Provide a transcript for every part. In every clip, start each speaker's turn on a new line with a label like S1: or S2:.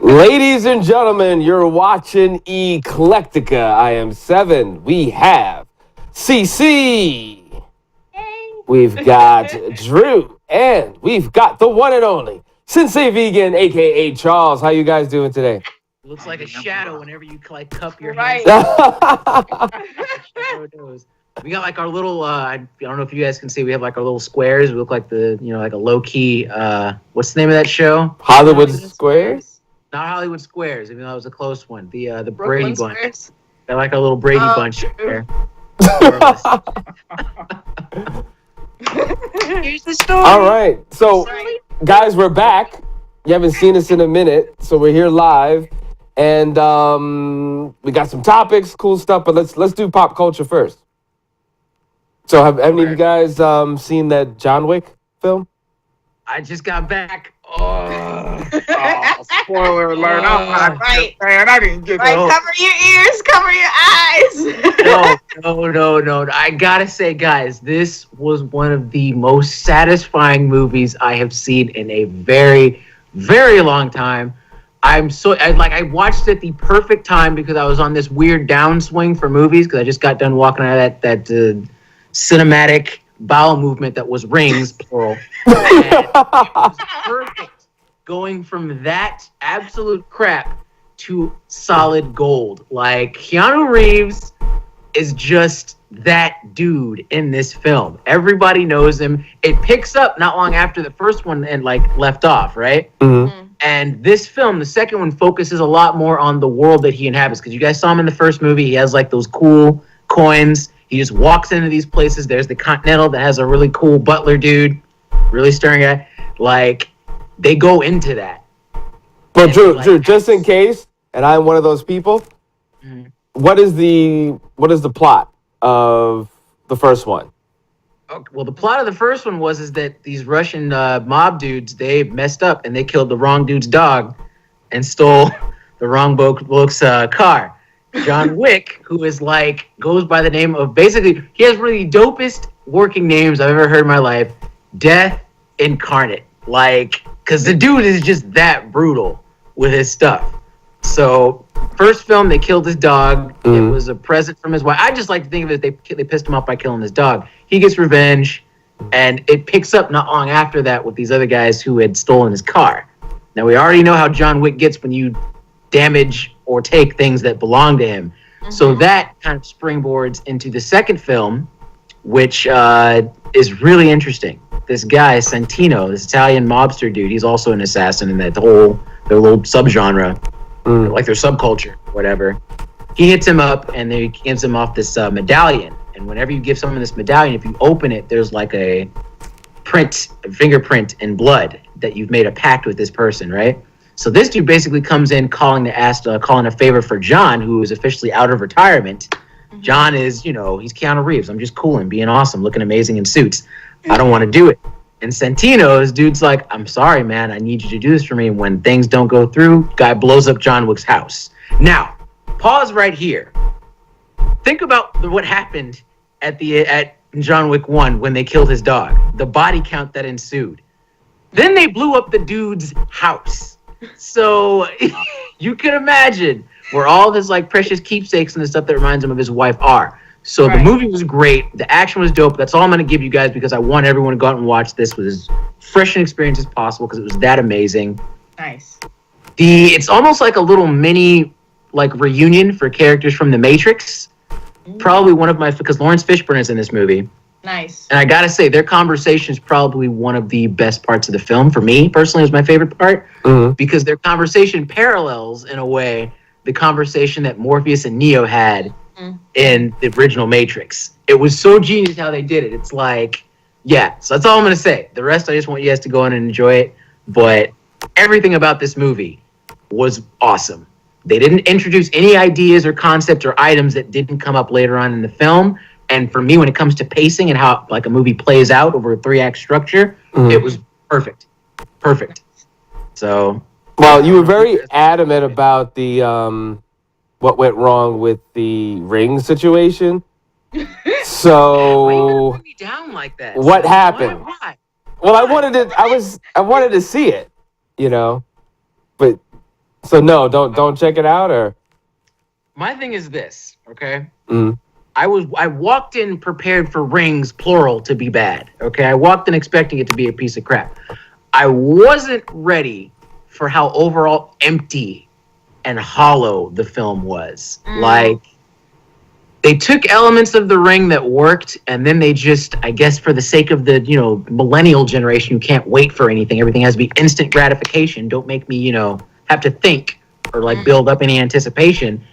S1: Ladies and gentlemen, you're watching Eclecticka. I am Seven. We have CC. We've got Drew. And we've got the one and only Sensei Vegan, a.k.a. Charles. How you guys doing today?
S2: Looks like a shadow whenever you like cup your hands. We got like our little, I don't know if you guys can see, we have like our little squares. We look like like a low key, what's the name of that show?
S1: Hollywood Squares?
S2: Not Hollywood Squares, even though that was a close one. The
S3: Brooklyn
S2: Brady Bunch.
S3: Squares?
S2: They're like a little Brady Bunch there.
S3: Here's the story.
S1: All right. So, guys, we're back. You haven't seen us in a minute, so we're here live. And we got some topics, cool stuff, but let's do pop culture first. So have any of you guys seen that John Wick film?
S2: I just got back.
S4: Spoiler alert!
S3: Right.
S4: Man, I didn't get
S3: Right,
S4: that.
S3: cover your ears, cover your eyes.
S2: No. I gotta say, guys, this was one of the most satisfying movies I have seen in a very, very long time. I watched it at the perfect time because I was on this weird downswing for movies because I just got done walking out of that cinematic bowel movement that was Rings, plural. And it was perfect going from that absolute crap to solid gold. Like, Keanu Reeves is just that dude in this film. Everybody knows him. It picks up not long after the first one and left off, right?
S1: Mm-hmm.
S2: And this film, the second one, focuses a lot more on the world that he inhabits. Because you guys saw him in the first movie. He has like those cool coins. He just walks into these places. There's the Continental that has a really cool butler dude, really stirring guy. Like, they go into that.
S1: But Drew, just in case, and I'm one of those people, what is the plot of the first one?
S2: Okay, well, the plot of the first one is that these Russian mob dudes, they messed up and they killed the wrong dude's dog and stole the wrong bloke's car. John Wick, who is goes by the name of, basically, he has really dopest working names I've ever heard in my life. Death Incarnate. Because the dude is just that brutal with his stuff. So, first film, they killed his dog. It was a present from his wife. I just like to think of it as they pissed him off by killing his dog. He gets revenge, and it picks up not long after that with these other guys who had stolen his car. Now, we already know how John Wick gets when you damage or take things that belong to him. Mm-hmm. So that kind of springboards into the second film, which is really interesting. This guy, Santino, this Italian mobster dude, he's also an assassin in their little subgenre, like their subculture, whatever. He hits him up and then he gives him off this medallion. And whenever you give someone this medallion, if you open it, there's like a fingerprint in blood that you've made a pact with this person, right? So this dude basically comes in calling a favor for John, who is officially out of retirement. Mm-hmm. John is, he's Keanu Reeves. I'm just cool and being awesome, looking amazing in suits. I don't want to do it. And Santino's dude's like, I'm sorry, man. I need you to do this for me. And when things don't go through, guy blows up John Wick's house. Now, pause right here. Think about what happened at John Wick 1 when they killed his dog. The body count that ensued. Then they blew up the dude's house. So you can imagine where all his precious keepsakes and the stuff that reminds him of his wife are. So The movie was great. The action was dope. That's all I'm going to give you guys because I want everyone to go out and watch this with as fresh an experience as possible because it was that amazing.
S3: Nice.
S2: It's almost like a little mini reunion for characters from The Matrix. Probably one of because Lawrence Fishburne is in this movie.
S3: Nice.
S2: And I gotta say, their conversation is probably one of the best parts of the film. For me, personally, is my favorite part because their conversation parallels, in a way, the conversation that Morpheus and Neo had in the original Matrix. It was so genius how they did it. It's so that's all I'm gonna say. The rest, I just want you guys to go in and enjoy it. But everything about this movie was awesome. They didn't introduce any ideas or concepts or items that didn't come up later on in the film. And for me, when it comes to pacing and how a movie plays out over a 3-act structure, it was perfect. Perfect. So,
S1: well, you were very adamant about the what went wrong with the ring situation. So
S2: why you put me down like that?
S1: What happened?
S2: Why?
S1: Well, I wanted to see it, but So no, don't check it out, or.
S2: My thing is this, okay?
S1: Mm.
S2: I walked in prepared for Rings, plural, to be bad. Okay, I walked in expecting it to be a piece of crap. I wasn't ready for how overall empty and hollow the film was. Like, they took elements of The Ring that worked, and then they just, I guess, for the sake of the millennial generation, who can't wait for anything. Everything has to be instant gratification. Don't make me have to think or like build up any anticipation.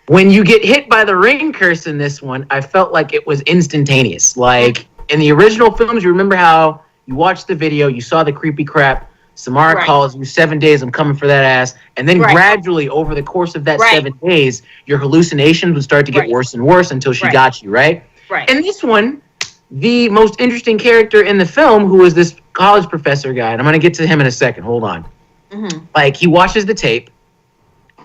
S2: When you get hit by the ring curse in this one, I felt like it was instantaneous. Like in the original films, you remember how you watched the video, you saw the creepy crap, Samara calls you, 7 days, I'm coming for that ass. And then gradually over the course of that 7 days, your hallucinations would start to get worse and worse until she got you, right? In this one, the most interesting character in the film, who was this college professor guy, and I'm going to get to him in a second, hold on. Like, he watches the tape.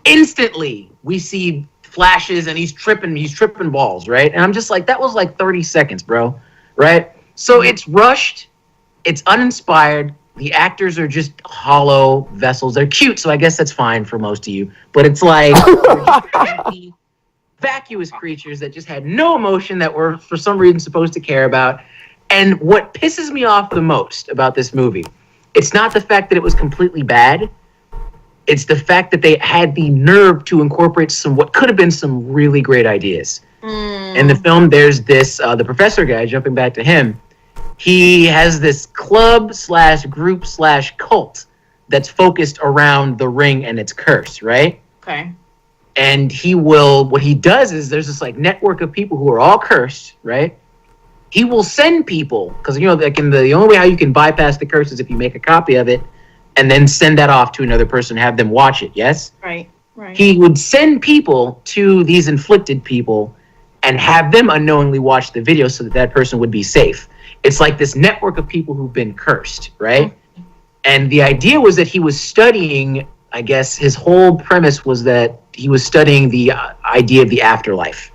S2: Instantly, we see flashes and he's tripping balls, right? And I'm just like, that was like 30 seconds, bro, right? So it's rushed, it's uninspired, the actors are just hollow vessels. They're cute, so I guess that's fine for most of you, but it's like they're just empty, vacuous creatures that just had no emotion, that were for some reason supposed to care about. And what pisses me off the most about this movie, it's not the fact that it was completely bad. It's the fact that they had the nerve to incorporate what could have been some really great ideas. In the film, there's this, the professor guy, jumping back to him, he has this club/group/cult that's focused around the ring and its curse, right?
S3: Okay.
S2: And what he does is there's this like network of people who are all cursed, right? He will send people, because the only way how you can bypass the curse is if you make a copy of it and then send that off to another person, have them watch it, yes?
S3: Right.
S2: He would send people to these inflicted people and have them unknowingly watch the video so that person would be safe. It's like this network of people who've been cursed, right? And the idea was that he was studying, I guess his whole premise was that he was studying the idea of the afterlife.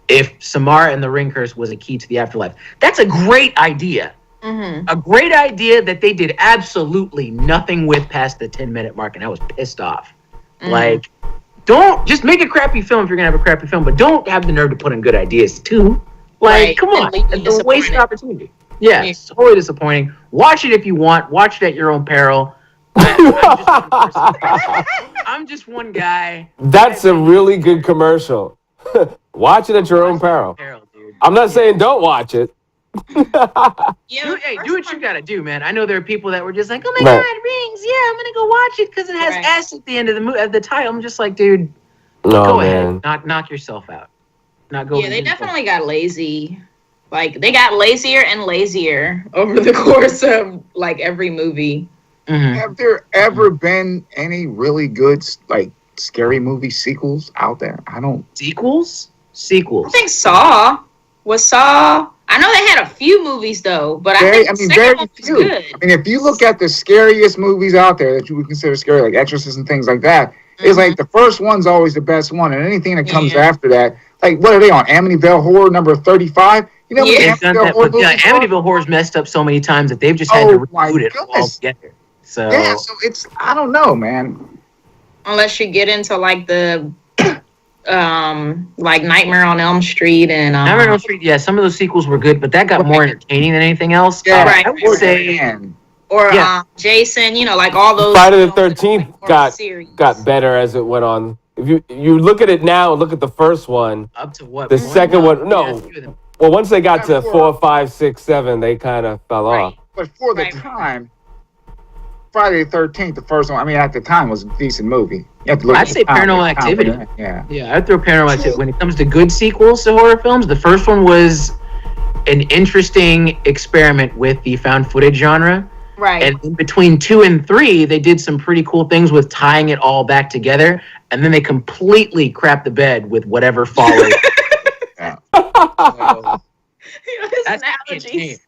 S2: If Samara and the ring curse was a key to the afterlife. That's a great idea. A great idea that they did absolutely nothing with past the 10-minute mark, and I was pissed off. Like, don't just make a crappy film if you're gonna have a crappy film, but don't have the nerve to put in good ideas too. Like, come on, it's a wasted opportunity. Yeah, it's totally disappointing. Watch it if you want. Watch it at your own peril. I'm just one guy.
S1: That's a really good commercial. Watch it at your own peril. I'm not saying don't watch it.
S2: Do what you gotta do, man. I know there are people that were just like, "Oh my God, Rings! Yeah, I'm gonna go watch it because it has S at the end of the title." I'm just like, dude, go ahead, knock yourself out.
S3: They definitely got lazy. Like, they got lazier and lazier over the course of like every movie.
S4: Have there ever been any really good like scary movie sequels out there?
S2: Sequels.
S3: I think Saw. I know they had a few movies though, but
S4: very few. Good. I mean, if you look at the scariest movies out there that you would consider scary, like Exorcist and things like that, it's like the first one's always the best one, and anything that comes after that, like what are they on? Amityville Horror number 35. You know,
S2: Amityville Horror's messed up so many times that they've just had to reboot it altogether. So
S4: so it's, I don't know, man.
S3: Unless you get into like the like Nightmare on Elm Street and
S2: Nightmare on Elm Street, some of those sequels were good, but that got more entertaining than anything else. I would say,
S3: Jason, like all those.
S1: Friday the 13th got better as it went on. If you look at it now, look at the first one.
S2: Up to what?
S1: The second one, no. Well, once they got to 4, 5, 6, 7, they kind of fell off.
S4: But for the time, Friday the 13th, the first one, I mean, at the time was a decent movie. You have to look
S2: I'd say Paranormal Activity.
S4: Yeah,
S2: I'd throw Paranormal Activity. When it comes to good sequels to horror films, the first one was an interesting experiment with the found footage genre.
S3: Right.
S2: And in between 2 and 3, they did some pretty cool things with tying it all back together, and then they completely crapped the bed with whatever followed. That's
S3: analogies.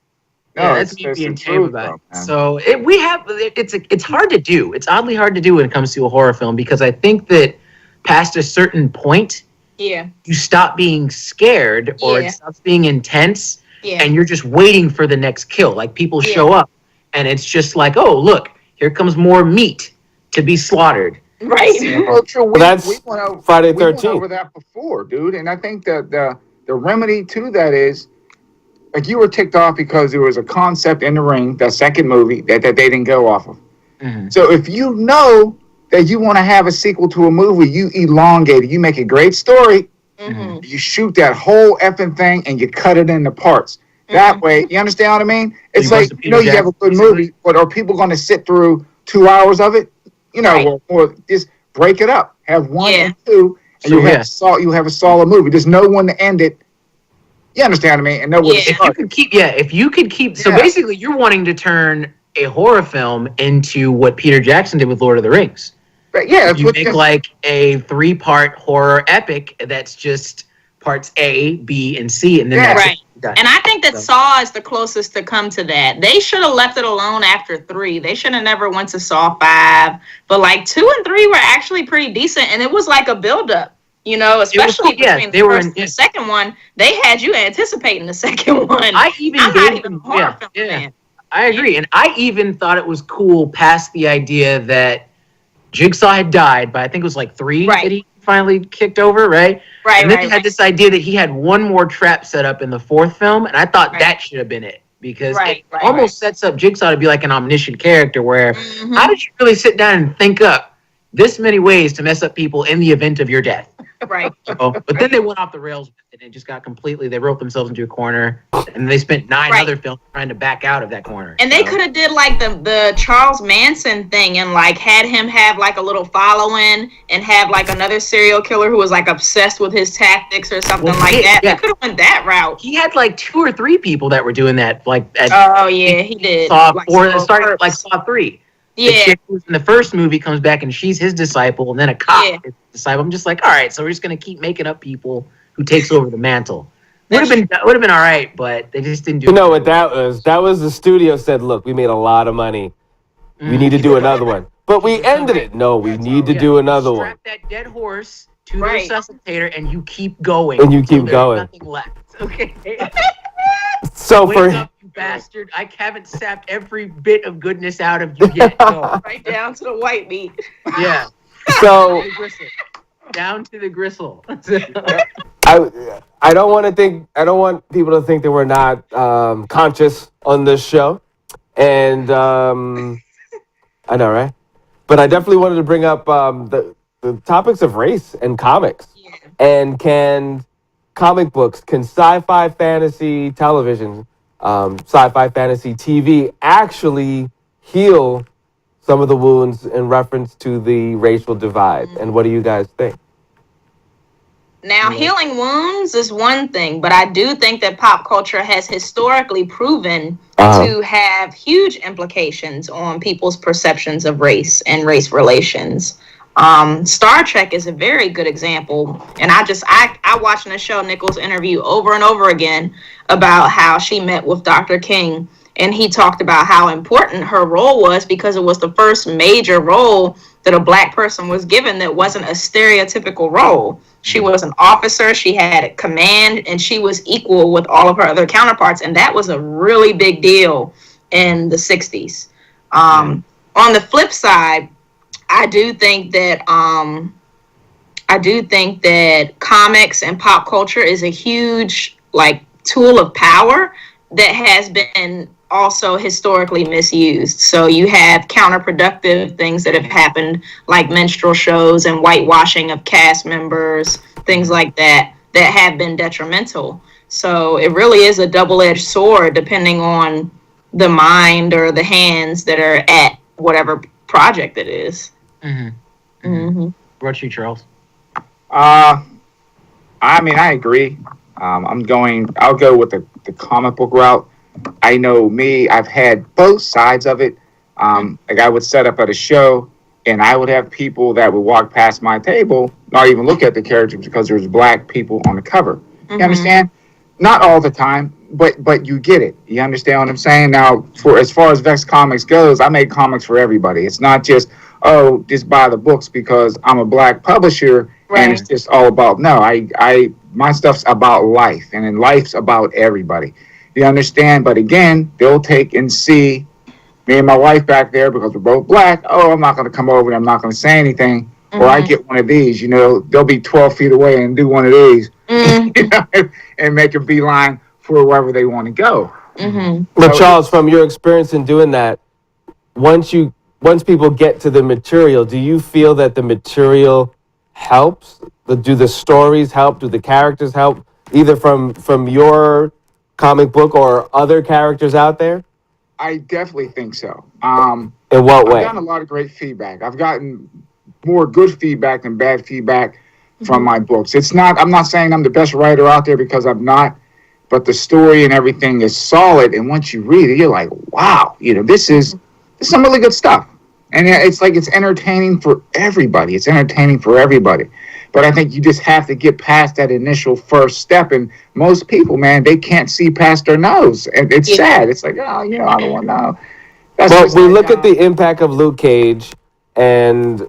S2: That's me being tame about it. So it's hard to do. It's oddly hard to do when it comes to a horror film, because I think that past a certain point, you stop being scared, or it stops being intense, and you're just waiting for the next kill. Like, people show up, and it's just like, oh, look, here comes more meat to be slaughtered.
S3: Right.
S4: Well, true. We
S1: That's
S4: went over,
S1: Friday
S4: we went
S1: 13th.
S4: over that before, dude. And I think that the remedy to that is, like, you were ticked off because there was a concept in The Ring, that second movie, that they didn't go off of.
S2: Mm-hmm.
S4: So if you know that you want to have a sequel to a movie, you elongate it. You make a great story.
S3: Mm-hmm.
S4: You shoot that whole effing thing and you cut it into parts. That way, you understand what I mean? It's
S2: You
S4: like,
S2: busted
S4: you know,
S2: Peter
S4: you have a good
S2: Jackson,
S4: movie, but are people going to sit through 2 hours of it? You know,
S3: Right.
S4: or just break it up. Have one
S3: Yeah.
S4: and two, and
S2: So,
S4: you have a solid movie. There's no one to end it. You understand what I mean? And know where to
S3: Yeah.
S2: If you
S4: start.
S2: could keep, so
S4: Yeah.
S2: basically you're wanting to turn a horror film into what Peter Jackson did with Lord of the Rings.
S4: But yeah, that's
S2: You
S4: what
S2: make like a 3-part horror epic that's just parts A, B, and C, and then
S4: Yeah.
S2: that's
S3: Right.
S2: it. Done.
S3: And I think that
S2: So-
S3: Saw is the closest to come to that. They should have left it alone after 3. They should have never went to Saw 5. But like 2 and 3 were actually pretty decent, and it was like a build-up. You know, especially between the first and the second one, they had you anticipating the second one. I'm not even a horror film fan.
S2: I agree, and I even thought it was cool past the idea that Jigsaw had died, but I think it was like 3
S3: Right.
S2: that he finally kicked over, right?
S3: Right,
S2: And then
S3: right,
S2: they had
S3: right.
S2: this idea that he had one more trap set up in the 4th film, and I thought
S3: Right.
S2: that should have been it because
S3: Right,
S2: it
S3: right,
S2: almost sets up Jigsaw to be like an omniscient character. Where
S3: Mhm.
S2: how did you really sit down and think up this many ways to mess up people in the event of your death?
S3: Right.
S2: But then they went off the rails and it just got completely. They wrote themselves into a corner, and they spent 9
S3: Right.
S2: other films trying to back out of that corner.
S3: And they could have did like the Charles Manson thing and like had him have like a little following and have like another serial killer who was like obsessed with his tactics or something like that.
S2: Yeah.
S3: They could have went that route.
S2: He had like 2 or 3 people that were doing that. Like at
S3: Oh yeah, he did.
S2: Saw
S3: Like
S2: 4,
S3: Saw
S2: started
S3: first.
S2: like Saw 3. The
S3: Yeah.
S2: chick who's in the first movie comes back and she's his disciple, and then a cop
S3: Yeah.
S2: is his disciple. I'm just like, all right, so we're just gonna keep making up people who takes over the mantle. Would have been all right, but they just didn't do.
S1: You know what that was? That was the studio said, "Look, we made a lot of money. We need to do another one." But we ended it. No, we need to do another one.
S2: Strap that dead horse to
S3: Right.
S2: the resuscitator, and you keep going.
S1: And you keep
S2: until there's
S1: going.
S2: Nothing left. Okay.
S1: So
S2: Wake
S1: for
S2: up, you bastard! I haven't sapped every bit of goodness out of you yet. Go.
S3: Right down to the white meat.
S2: Yeah.
S1: so
S2: Down to the gristle.
S1: I don't want people to think that we're not conscious on this show, and I know, right? But I definitely wanted to bring up the topics of race and comics,
S3: Yeah.
S1: and can comic books, can sci-fi fantasy television, sci-fi fantasy TV actually heal some of the wounds in reference to the racial divide? And what do you guys think?
S3: Now, healing wounds is one thing, but I do think that pop culture has historically proven to have huge implications on people's perceptions of race and race relations. Star Trek is a very good example, and I watched Nichelle Nichols' interview over and over again about how she met with Dr. King, and he talked about how important her role was because it was the first major role that a black person was given that wasn't a stereotypical role. She was an officer, she had command, and she was equal with all of her other counterparts, and that was a really big deal in the 60s. On the flip side, I do think that comics and pop culture is a huge tool of power that has been also historically misused. So you have counterproductive things that have happened, like minstrel shows and whitewashing of cast members, things like that have been detrimental. So it really is a double-edged sword depending on the mind or the hands that are at whatever project it is.
S2: What about you, Charles?
S4: I mean, I agree. I'll go with the comic book route. I know I've had both sides of it. Like I would set up at a show and I would have people that would walk past my table, not even look at the character because there was black people on the cover. You understand? Not all the time, but you get it. You understand what I'm saying? Now, for as far as Vex Comics goes, I make comics for everybody. It's not just, just buy the books because I'm a black publisher and it's just all about, no, my stuff's about life, and then life's about everybody. You understand? But again, they'll take and see me and my wife back there, because we're both black, oh, I'm not going to come over and I'm not going to say anything. Or I get one of these, they'll be 12 feet away and do one of these and make a beeline for wherever they want to go.
S1: But Charles, from your experience in doing that, once people get to the material, do you feel that the material helps? Do the stories help? Do the characters help? Either from your comic book or other characters out there?
S4: I definitely think so.
S1: In what way?
S4: I've gotten a lot of great feedback. I've gotten more good feedback than bad feedback from my books. I'm not saying I'm the best writer out there, because I'm not, but the story and everything is solid. And once you read it, you're like, wow, this is some really good stuff. And it's entertaining for everybody. It's entertaining for everybody. But I think you just have to get past that initial first step. And most people, man, they can't see past their nose. And it's sad. It's like, I don't want to know.
S1: Well, we look at the impact of Luke Cage, and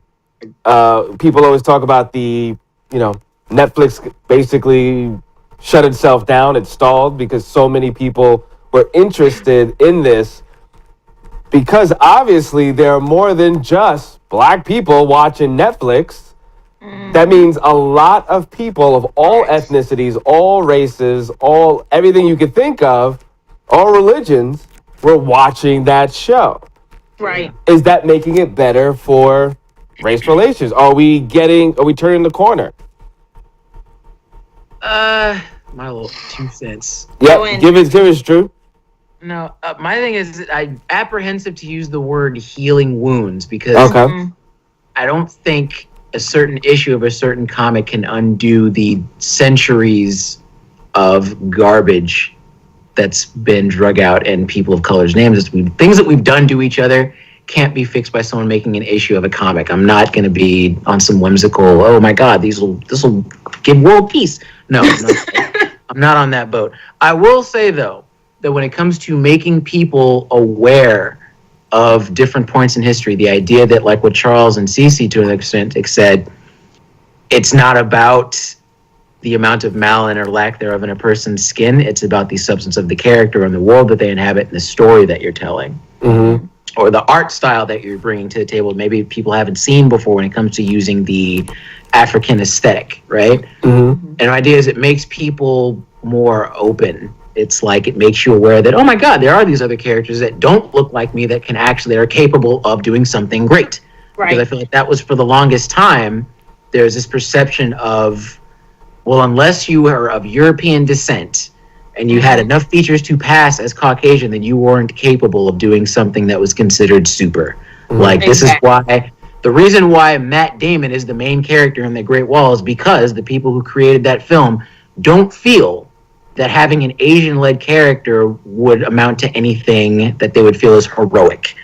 S1: people always talk about the, Netflix basically shut itself down. It stalled because so many people were interested in this, because obviously there are more than just black people watching Netflix. That means a lot of people of all ethnicities, all races, everything you could think of, all religions were watching that show.
S3: Right.
S1: Is that making it better for race relations? Are we turning the corner?
S2: My little 2 cents.
S1: Yeah, give us, Drew.
S2: No, my thing is I'm apprehensive to use the word healing wounds, because I don't think a certain issue of a certain comic can undo the centuries of garbage that's been drug out in people of color's names. Things that we've done to each other can't be fixed by someone making an issue of a comic. I'm not going to be on some whimsical, oh my God, this will give world peace. No, I'm not on that boat. I will say, though, that when it comes to making people aware of different points in history, the idea that, like what Charles and Cece to an extent said, it's not about the amount of melanin or lack thereof in a person's skin. It's about the substance of the character and the world that they inhabit and the story that you're telling. Or the art style that you're bringing to the table. Maybe people haven't seen before when it comes to using the African aesthetic, right? And the idea is it makes people more open. It's like it makes you aware that, oh my God, there are these other characters that don't look like me that are capable of doing something great. Right. Because I feel like that was, for the longest time, there's this perception of, well, unless you are of European descent and you had enough features to pass as Caucasian, then you weren't capable of doing something that was considered super. Like, this is why, the reason why Matt Damon is the main character in The Great Wall is because the people who created that film don't feel that having an Asian-led character would amount to anything that they would feel is heroic.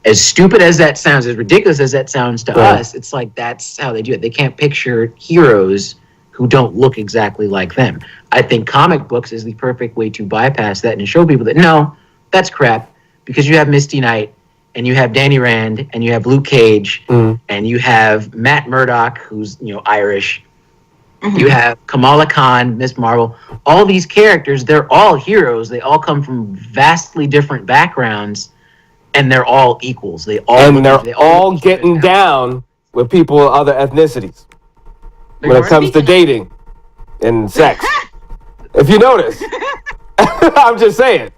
S2: As stupid as that sounds, as ridiculous as that sounds to us, it's like that's how they do it. They can't picture heroes who don't look exactly like them. I think comic books is the perfect way to bypass that and show people that, no, that's crap, because you have Misty Knight, and you have Danny Rand, and you have Luke Cage, and you have Matt Murdock, who's Irish. You have Kamala Khan, Miss Marvel. All these characters, they're all heroes. They all come from vastly different backgrounds, and they're all equals. They're all
S1: getting down with people of other ethnicities when it comes to dating and sex. If you notice. I'm just saying.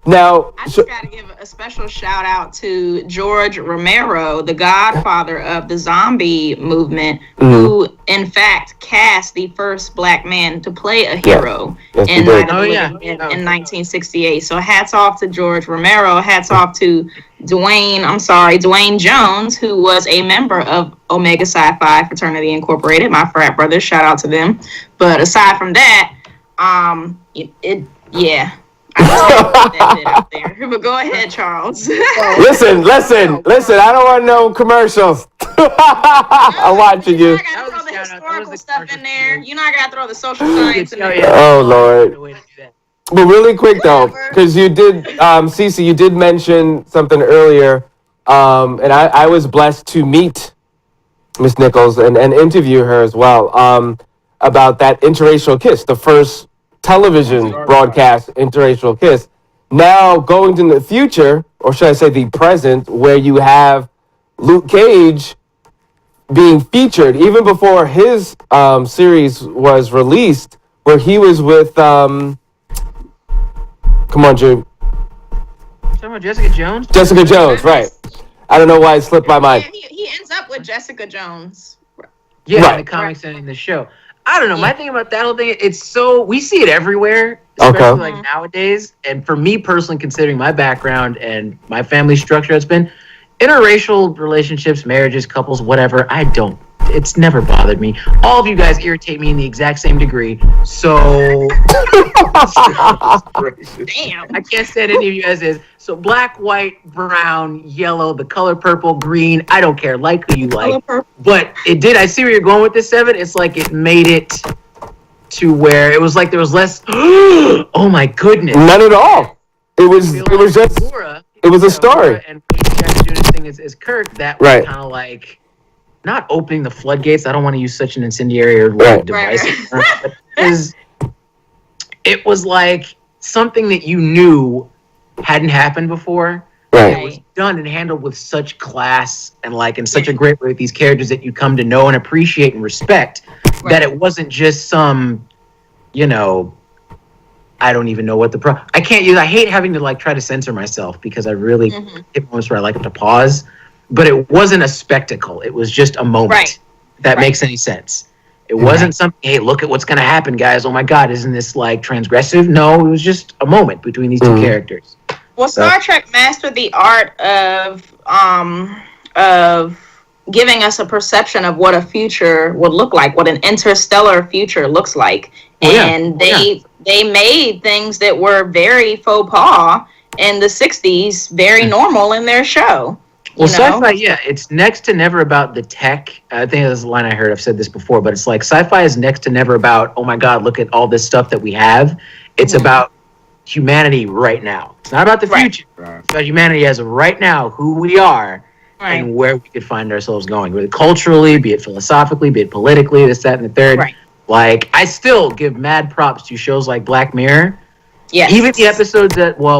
S1: Now,
S3: I just got to give a special shout out to George Romero, the godfather of the zombie movement, who in fact cast the first black man to play a hero in 1968. So hats off to George Romero. Hats off to Dwayne Jones, who was a member of Omega Sci-Fi Fraternity Incorporated, my frat brothers. Shout out to them. But aside from that, I that bit out there. But go ahead, Charles.
S1: Listen. I don't want no commercials. I'm watching you.
S3: I gotta throw the historical stuff in there. You know, I gotta throw the social science in there.
S1: Oh Lord. But really quick though, because you did, Cece, you did mention something earlier, and I was blessed to meet Miss Nichols and interview her as well, about that interracial kiss, the first television broadcast interracial kiss. Now going to the future, or should I say the present, where you have Luke Cage being featured even before his series was released, where he was with come on, Drew.
S2: Talking about Jessica Jones?
S1: Jessica Jones, right. I don't know why it slipped my mind.
S3: He ends up with Jessica Jones.
S2: Yeah,
S1: Right.
S2: in the comics and in the show. I don't know. My thing about that whole thing, we see it everywhere, especially like nowadays. And for me personally, considering my background and my family structure, it's been interracial relationships, marriages, couples, whatever. It's never bothered me. All of you guys irritate me in the exact same degree. So
S3: Damn.
S2: I can't stand any of you guys is. So black, white, brown, yellow, the color purple, green, I don't care. Like who you like. But it did. I see where you're going with this, Seven. It's like it made it to where it was like there was less. Oh my goodness.
S1: None at all. It was just. It was a story.
S2: And doing his thing as Kirk, that was kind of like not opening the floodgates. I don't want to use such an incendiary or device, but it was like something that you knew hadn't happened before.
S1: Right.
S2: It was done and handled with such class and like in such a great way with these characters that you come to know and appreciate and respect. That it wasn't just some, I don't even know what I hate having to like try to censor myself because I really hit moments where I like to pause, but it wasn't a spectacle. It was just a moment.
S3: Right.
S2: If that makes any sense. It wasn't something, hey, look at what's going to happen, guys. Oh my God, isn't this like transgressive? No, it was just a moment between these two characters.
S3: Well, Star Trek mastered the art of giving us a perception of what a future would look like, what an interstellar future looks like. And they made things that were very faux pas in the 60s very normal in their show.
S2: Well, sci-fi, it's next to never about the tech. I think that's a line I heard. I've said this before, but it's like sci-fi is next to never about, oh my God, look at all this stuff that we have. It's about humanity right now. It's not about the future. Right. It's about humanity as of right now, who we are, and where we could find ourselves going. Whether culturally, be it philosophically, be it politically, this, that, and the third. Right. Like, I still give mad props to shows like Black Mirror. Yes. Even the episodes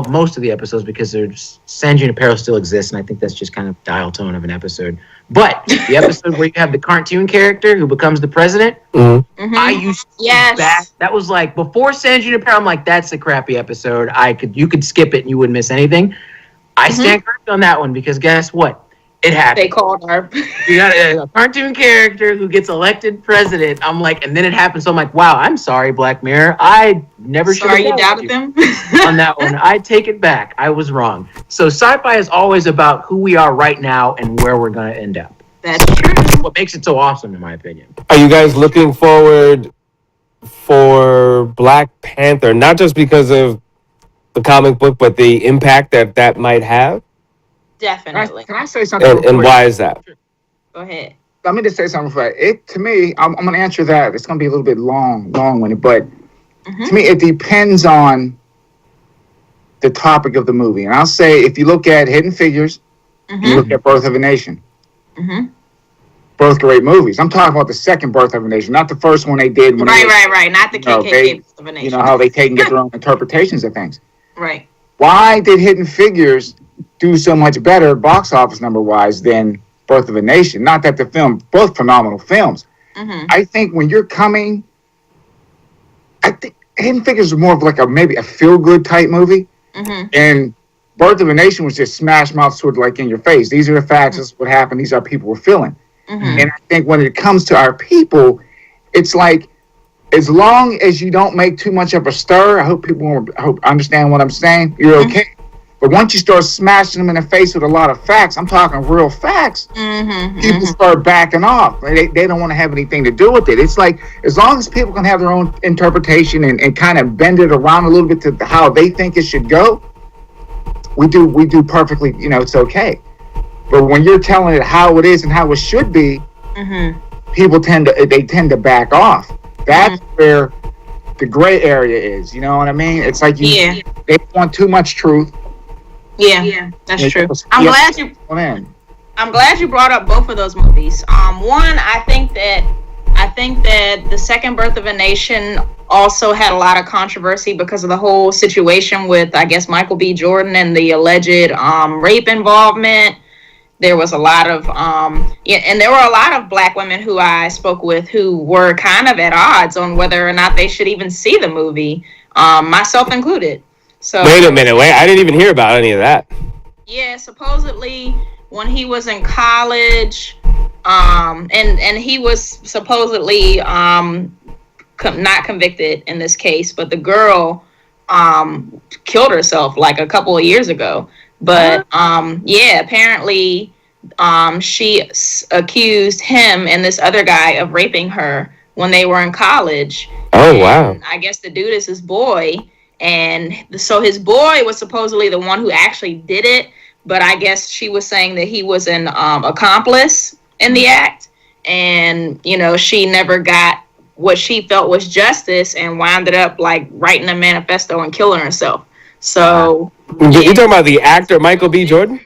S2: most of the episodes, because San Junipero still exists, and I think that's just kind of dial tone of an episode. But the episode where you have the cartoon character who becomes the president, I used to that was like, before San Junipero, I'm like, that's a crappy episode. You could skip it and you wouldn't miss anything. I stand correct on that one, because guess what? It happened.
S3: They called her.
S2: You got a cartoon character who gets elected president. I'm like, and then it happens. So I'm like, wow, I'm sorry, Black Mirror. I never should have
S3: you doubted them
S2: on that one. I take it back. I was wrong. So sci-fi is always about who we are right now and where we're going to end up.
S3: That's true.
S2: What makes it so awesome, in my opinion.
S1: Are you guys looking forward for Black Panther? Not just because of the comic book, but the impact that might have?
S3: Definitely.
S4: Can I say something?
S1: And why is that?
S3: Go ahead.
S4: Let me just say something for it. To me, I'm going to answer that. It's going to be a little bit long-winded, but to me, it depends on the topic of the movie. And I'll say, if you look at Hidden Figures, you look at Birth of a Nation. Both great movies. I'm talking about the second Birth of a Nation, not the first one they did. When
S3: right. Not the KKK Birth of a Nation.
S4: You know how they take and get their own interpretations of things.
S3: Right.
S4: Why did Hidden Figures do so much better box office number wise than Birth of a Nation? Not that the film, both phenomenal films. I think when you're coming, I think Hidden Figures is more of like maybe a feel good type movie, and Birth of a Nation was just smash mouth sort of like in your face. These are the facts. This is what happened. These are people we're feeling. And I think when it comes to our people, it's like, as long as you don't make too much of a stir, I hope people understand what I'm saying, you're okay. But once you start smashing them in the face with a lot of facts, I'm talking real facts, people start backing off. They don't want to have anything to do with it. It's like, as long as people can have their own interpretation and kind of bend it around a little bit to how they think it should go, we do perfectly, it's okay. But when you're telling it how it is and how it should be, people tend to back off. That's where the gray area is. You know what I mean? It's like they want too much truth.
S3: Yeah, that's true. I'm glad you brought up both of those movies. One, I think that the second Birth of a Nation also had a lot of controversy because of the whole situation with, I guess, Michael B. Jordan and the alleged rape involvement. There was a lot of and there were a lot of black women who I spoke with who were kind of at odds on whether or not they should even see the movie, myself included. So
S1: wait a minute, I didn't even hear about any of that.
S3: Yeah, supposedly when he was in college, and he was supposedly not convicted in this case, but the girl killed herself like a couple of years ago. But yeah, apparently she accused him and this other guy of raping her when they were in college.
S1: Oh, wow.
S3: I guess the dude is his boy. And so his boy was supposedly the one who actually did it. But I guess she was saying that he was an accomplice in the act. And, you know, she never got what she felt was justice and wound up like writing a manifesto and killing herself. So
S1: you're talking about the actor Michael B. Jordan?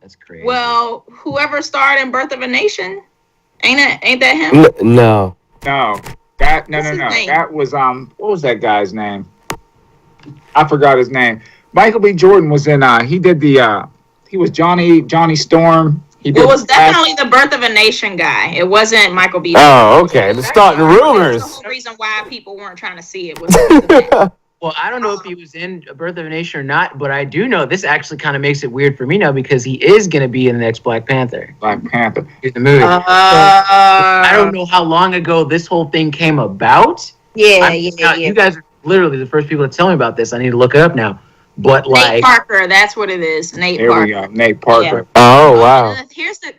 S2: That's crazy.
S3: Well, whoever starred in Birth of a Nation, ain't that him?
S1: No.
S4: No. That was what was that guy's name? I forgot his name. Michael B. Jordan was in he was Johnny Storm.
S3: It was definitely the Birth of a Nation guy. It wasn't Michael B.
S1: Oh, okay. They're starting rumors.
S3: That's the whole reason why people weren't trying to see it was
S2: Well, I don't know if he was in Birth of a Nation or not, but I do know this actually kind of makes it weird for me now because he is going to be in the next Black Panther.
S4: Black Panther.
S2: In the movie. So, I don't know how long ago this whole thing came about.
S3: Yeah.
S2: You guys are literally the first people to tell me about this. I need to look it up now. But
S3: Nate Parker, that's what it is. Nate
S4: Parker.
S3: Parker.
S4: There we go. Nate Parker.
S1: Yeah. Oh, wow.
S3: Here's the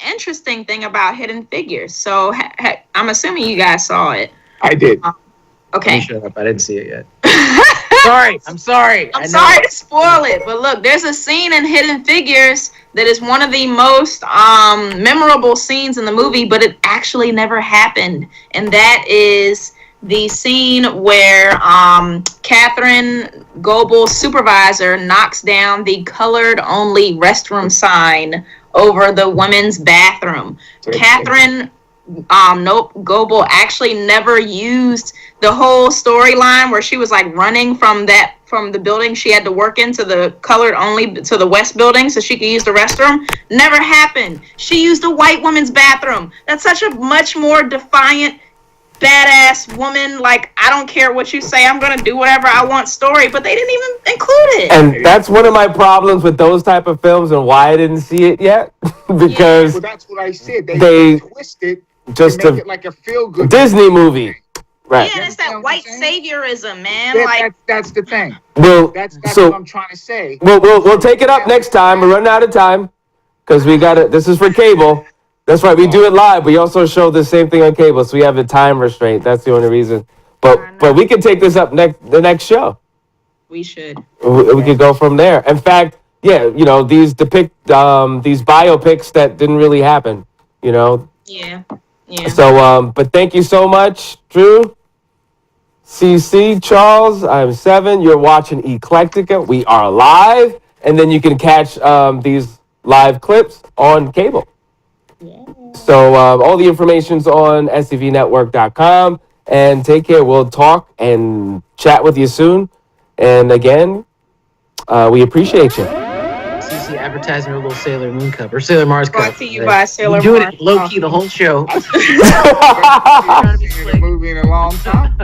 S3: interesting thing about Hidden Figures. So I'm assuming you guys saw it.
S4: I did.
S3: Okay.
S2: Shut up. I didn't see it yet. I'm sorry.
S3: I'm sorry to spoil it, but look, there's a scene in Hidden Figures that is one of the most memorable scenes in the movie, but it actually never happened. And that is the scene where Catherine Gobel's supervisor knocks down the colored-only restroom sign over the women's bathroom. Catherine Gobel actually never used the whole storyline where she was like running from the building she had to work in to the colored only to the West building so she could use the restroom. Never happened. She used a white woman's bathroom. That's such a much more defiant, badass woman. Like, I don't care what you say, I'm gonna do whatever I want story, but they didn't even include it.
S1: And that's one of my problems with those type of films and why I didn't see it yet. Because
S4: well, that's what I said. They twisted
S1: just
S4: to make it like a feel-good
S1: Disney movie. Right.
S3: Yeah, and it's that white saviorism, man.
S4: That's the thing.
S1: Well,
S4: that's what I'm trying to say.
S1: We'll take it up next time. We're running out of time because we got it. This is for cable. That's right. We do it live. We also show the same thing on cable, so we have a time restraint. That's the only reasion. But we can take this up the next show.
S3: We should.
S1: We could go from there. In fact, yeah, you know, these biopics that didn't really happen. You know.
S3: Yeah.
S1: So, but thank you so much, Drew. CC, Charles, I'm 7. You're watching Eclecticka. We are live. And then you can catch these live clips on cable. Yeah. So all the information's on scvnetwork.com. And take care. We'll talk and chat with you soon. And again, we appreciate you.
S2: CC advertising her little Sailor Moon cup or Sailor Mars cup.
S3: Brought to you by Sailor Mars.
S2: Doing it low key the whole show.
S4: Movie in a long time.